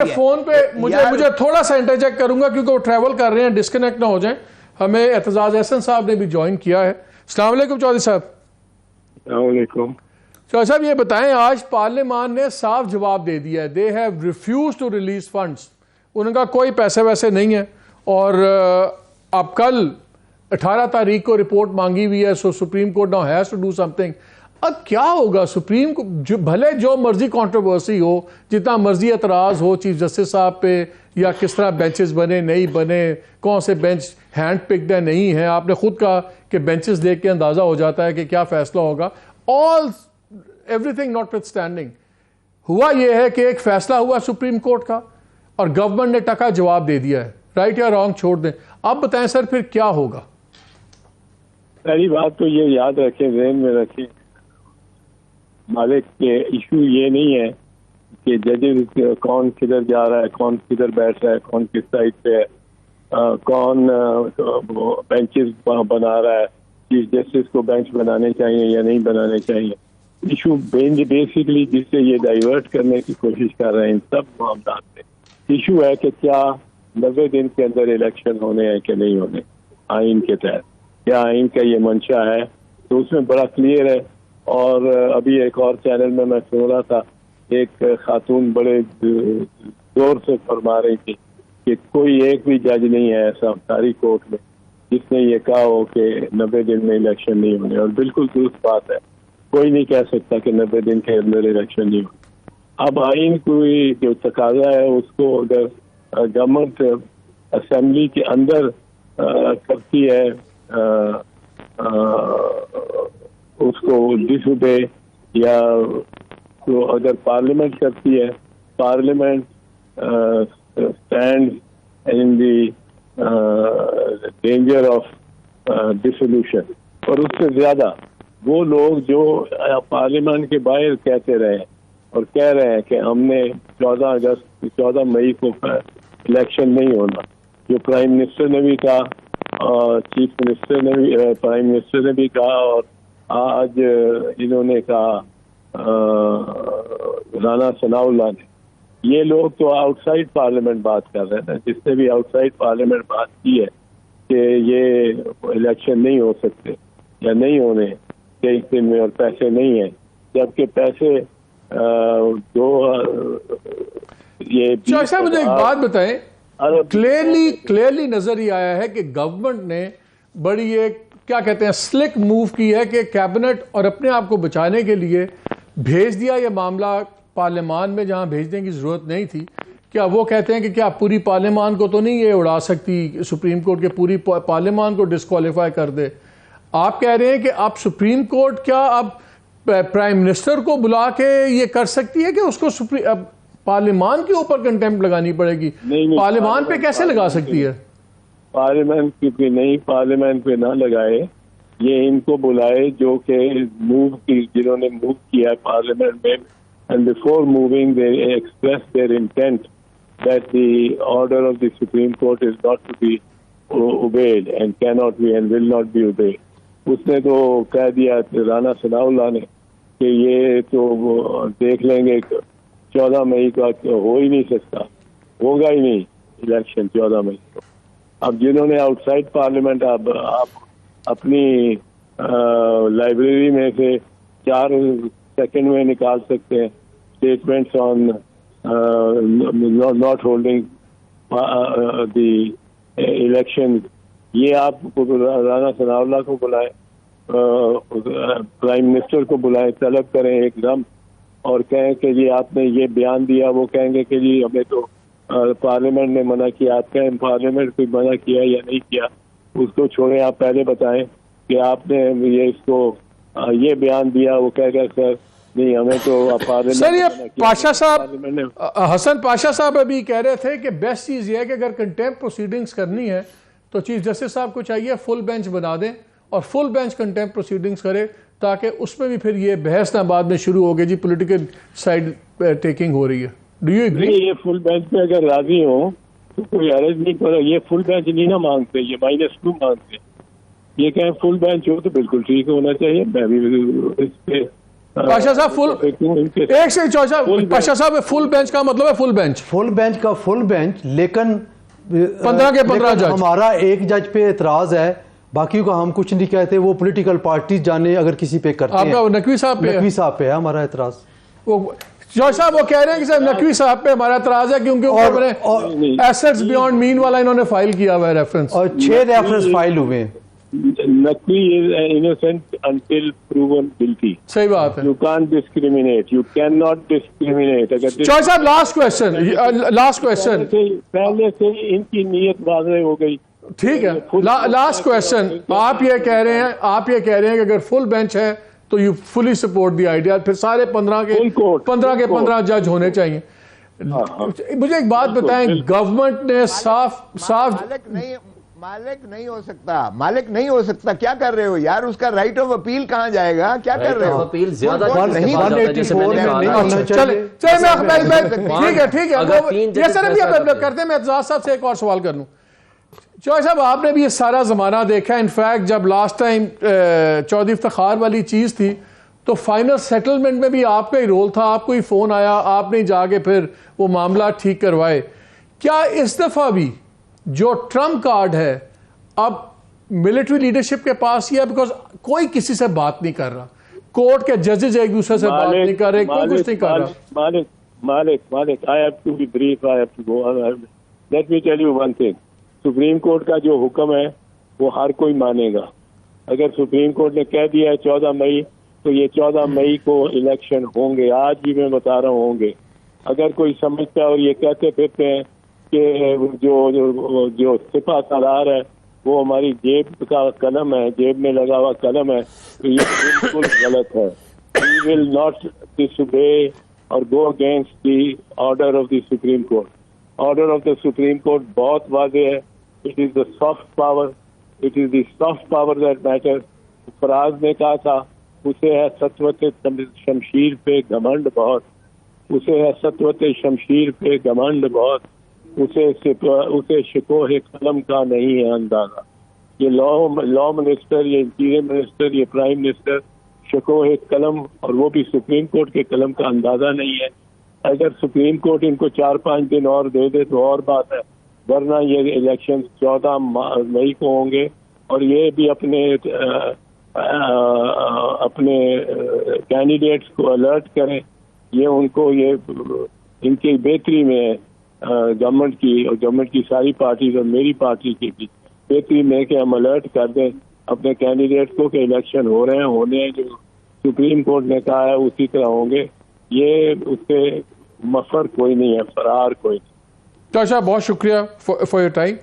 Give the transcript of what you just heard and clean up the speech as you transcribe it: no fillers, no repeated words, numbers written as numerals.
Phone پہ مجھے تھوڑا سا انٹرجیکٹ کروں گا کیونکہ وہ ٹریول کر رہے ہیں، ڈسکنیکٹ نہ ہو جائیں. ہمیں اعتزاز احسن صاحب نے بھی جوائن کیا ہے. السلام علیکم چودھری صاحب. السلام علیکم. چودھری صاحب یہ بتائیں، آج پارلیمان نے صاف جواب دے دیا ہے، they have refuse to release funds. ان کا کوئی پیسے ویسے نہیں ہے اور اب کل 18 تاریخ کو رپورٹ مانگی ہوئی ہے. So supreme court now has to do something. اب کیا ہوگا؟ سپریم کو بھلے جو مرضی کنٹروورسی ہو، جتنا مرضی اعتراض ہو چیف جسٹس صاحب پہ، یا کس طرح بینچز بنے نہیں بنے، کون سے بینچ ہینڈ پکڈ ہے نہیں ہے. آپ نے خود کہا کہ بینچز دیکھ کے اندازہ ہو جاتا ہے کہ کیا فیصلہ ہوگا. Every thing not with standing, ہوا یہ ہے کہ ایک فیصلہ ہوا سپریم کورٹ کا اور گورنمنٹ نے ٹکا جواب دے دیا ہے. رائٹ یا رانگ چھوڑ دیں. آپ بتائیں سر پھر کیا ہوگا؟ پہلی بات تو یہ یاد رکھیں، ذہن میں رکھیں، مالک کے ایشو یہ نہیں ہے کہ ججز کون کدھر جا رہا ہے، کون کدھر بیٹھ رہا ہے، کون کس سائڈ پہ ہے، کون بینچز بنا رہا ہے، چیف جسٹس کو بینچ بنانے چاہیے یا نہیں بنانے چاہیے. ایشو بیسکلی جس سے یہ ڈائیورٹ کرنے کی کوشش کر رہے ہیں ان سب معاملات میں ایشو ہے کہ کیا 90 دن کے اندر الیکشن ہونے ہیں کہ نہیں ہونے آئین کے تحت. کیا آئین کا یہ منشا ہے؟ تو اس میں بڑا کلیئر ہے. اور ابھی ایک اور چینل میں سن رہا تھا، ایک خاتون بڑے زور سے فرما رہی تھی کہ کوئی ایک بھی جج نہیں ہے ایسا ساری کورٹ میں جس نے یہ کہا ہو کہ 90 دن میں الیکشن نہیں ہونے. اور بالکل درست بات ہے، کوئی نہیں کہہ سکتا کہ 90 دن کے اندر الیکشن نہیں ہونے. اب آئین کوئی جو تقاضا ہے اس کو اگر گورنمنٹ اسمبلی کے اندر کرتی ہے، اس کو ڈس اوبے، یا تو اگر پارلیمنٹ کرتی ہے، parliament stand in the danger of dissolution. اور اس سے زیادہ وہ لوگ جو پارلیمنٹ کے باہر کہتے رہے اور کہہ رہے ہیں کہ ہم نے 14 مئی کو الیکشن نہیں ہونا، جو پرائم منسٹر نے بھی کہا، چیف منسٹر نے بھی، پرائم منسٹر نے بھی کہا، اور آج انہوں نے کہا رانا ثناء اللہ نے. یہ لوگ تو آؤٹ سائڈ پارلیمنٹ بات کر رہے ہیں. جس نے بھی آؤٹ سائڈ پارلیمنٹ بات کی ہے کہ یہ الیکشن نہیں ہو سکتے یا نہیں ہونے 23 دن میں اور پیسے نہیں ہیں، جبکہ پیسے یہ صاحب مجھے ایک بات بتائیں، کلیئرلی نظر ہی آیا ہے کہ گورنمنٹ نے بڑی ایک کیا کہتے ہیں سلک موو کی ہے کہ کیبنٹ اور اپنے آپ کو بچانے کے لیے بھیج دیا یہ معاملہ پارلیمان میں جہاں بھیجنے کی ضرورت نہیں تھی. کیا وہ کہتے ہیں کہ کیا پوری پارلیمان کو تو نہیں یہ اڑا سکتی سپریم کورٹ کے پوری پارلیمان کو ڈسکوالیفائی کر دے؟ آپ کہہ رہے ہیں کہ آپ سپریم کورٹ کیا اب پرائم منسٹر کو بلا کے یہ کر سکتی ہے کہ اس کو پارلیمان کے اوپر کنٹیمپٹ لگانی پڑے گی؟ پارلیمان پہ کیسے لگا سکتی ہے؟ پارلیمنٹ کیونکہ نہیں، پارلیمنٹ پہ نہ لگائے، یہ ان کو بلائے جو کہ جنہوں نے موو کیا پارلیمنٹ میں. And before moving, they expressed their intent that the order of the Supreme Court is not to be obeyed and cannot be and will not be obeyed. اس نے تو کہہ دیا رانا ثناء اللہ نے کہ یہ تو دیکھ لیں گے 14 مئی کا ہو ہی نہیں سکتا، ہوگا ہی نہیں الیکشن 14 مئی کو. اب جنہوں نے آؤٹ سائڈ پارلیمنٹ، اب آپ اپنی لائبریری میں سے 4 سیکنڈ میں نکال سکتے ہیں statements on not holding the election. یہ آپ رانا ثناء اللہ کو بلائیں، پرائم منسٹر کو بلائیں، طلب کریں ایک دم اور کہیں کہ جی آپ نے یہ بیان دیا. وہ کہیں گے کہ جی ہمیں تو پارلیمنٹ نے منع کیا. آپ کہیں پارلیمنٹ کو منع کیا یا نہیں کیا، اس کو چھوڑیں. آپ پہلے بتائیں کہ آپ نے یہ اس کو یہ بیان دیا. وہ کہہ گا سر نہیں ہمیں تو سر یہ پاشا صاحب، حسن پاشا صاحب ابھی کہہ رہے تھے کہ بیسٹ چیز یہ ہے کہ اگر کنٹیمپٹ پروسیڈنگز کرنی ہے تو چیف جسٹس صاحب کو چاہیے فل بینچ بنا دیں اور فل بینچ کنٹیمپٹ پروسیڈنگز کرے، تاکہ اس میں بھی پھر یہ بحث نہ بعد میں شروع ہوگی جی پولیٹیکل سائڈ ٹیکنگ ہو رہی ہے. Do you agree? یہ فل بینچ پہ اگر راضی ہوں تو کوئی عرض نہیں کرو. یہ فل بینچ نہیں نہ مانگتے، یہ -2 مانگتے. یہ کہیں فل بینچ ہو تو بالکل ٹھیک ہونا چاہیے. میں بھی اس پہ پاشا صاحب فل ایک سے چوہدری صاحب پاشا صاحب فل بینچ کا مطلب ہے فل بینچ فل بینچ کا فل بینچ، لیکن 15 کے 15 جج. ہمارا ایک جج پہ اعتراض ہے، باقی کو ہم کچھ نہیں کہتے، وہ پولیٹیکل پارٹیز جانے اگر کسی پہ کرتے آپ ہیں. کا نقوی صاحب پہ نقوی صاحب پہ ہے ہمارا اعتراض. جوش صاحب وہ کہہ رہے ہیں کہ صاحب نقوی صاحب پہ ہمارا اعتراض ہے کیونکہ ایسٹس بیونڈ مین والا انہوں نے فائل کیا ہوا ہے ریفرنس، اور 6 ریفرنس فائل ہوئے ہیں. Naqvi is innocent until proven guilty. صحیح بات ہے. You can't discriminate. You cannot discriminate. جوش صاحب لاسٹ کوشچن پہلے سے ان کی نیت واضح ہو گئی. ٹھیک ہے، لاسٹ کوشچن. آپ یہ کہہ رہے ہیں کہ اگر فل بینچ ہے تو you fully support the idea, پھر سارے 15 کے 15 جج ہونے چاہیے. مجھے ایک بات بتائیں، گورنمنٹ نے صاف مالک نہیں ہو سکتا. کیا کر رہے ہو یار؟ اس کا رائٹ آف اپیل کہاں جائے گا؟ کیا کر رہے ہو؟ اپیل زیادہ نہیں ٹھیک ہے یہ سر ابھی کرتے ہیں. میں اعتزاز صاحب سے ایک اور سوال کر لوں. چوہدری صاحب آپ نے بھی یہ سارا زمانہ دیکھا. انفیکٹ جب لاسٹ ٹائم چودھری افتخار والی چیز تھی تو فائنل سیٹلمنٹ میں بھی آپ کا ہی رول تھا. آپ کو ہی فون آیا، آپ نے جا کے پھر وہ معاملات ٹھیک کروائے. کیا اس دفعہ بھی جو ٹرمپ کارڈ ہے اب ملٹری لیڈرشپ کے پاس ہی ہے؟ بیکاز کوئی کسی سے بات نہیں کر رہا، کورٹ کے ججز ایک دوسرے سے بات نہیں کر رہے، کوئی کچھ نہیں کر رہا. مالک I have to be brief. I have to go on. Let me tell you one thing. Supreme court کا جو حکم ہے وہ ہر کوئی مانے گا. اگر سپریم کورٹ نے کہہ دیا ہے 14 مئی تو یہ 14 مئی کو الیکشن ہوں گے. آج بھی میں بتا رہا ہوں گے. اگر کوئی سمجھتا ہے اور یہ کہتے پھرتے ہیں کہ جو سپہ سالار ہے وہ ہماری جیب کا قلم ہے، جیب میں لگا ہوا قلم ہے، تو یہ بالکل غلط ہے. We will not disobey or go against the order of the Supreme Court. Order of the Supreme Court بہت واضح ہے. It is the soft power. It is the soft power that matters. فراز نے کہا تھا اسے ہے سطوت شمشیر پہ گھمنڈ بہت، اسے ہے سطوت شمشیر پہ گھمنڈ بہت، اسے شکوہ قلم کا نہیں ہے اندازہ. یہ لا منسٹر، یہ انٹیریئر منسٹر، یہ پرائم منسٹر شکوہ قلم، اور وہ بھی سپریم کورٹ کے قلم کا اندازہ نہیں ہے. اگر سپریم کورٹ ان کو 4-5 دن اور دے دے تو اور بات ہے، ورنہ یہ الیکشن 14 مئی کو ہوں گے. اور یہ بھی اپنے کینڈیڈیٹس کو الرٹ کریں. یہ ان کی بہتری میں گورنمنٹ کی اور گورنمنٹ کی ساری پارٹیز اور میری پارٹی کی بھی بہتری میں کہ ہم الرٹ کر دیں اپنے کینڈیڈیٹس کو کہ الیکشن ہو رہے ہیں، ہونے ہیں، جو سپریم کورٹ نے کہا ہے اسی طرح ہوں گے. یہ اس سے مفر کوئی نہیں ہے، فرار کوئی نہیں. ڈاکٹر صاحب بہت شکریہ فار یور ٹائم.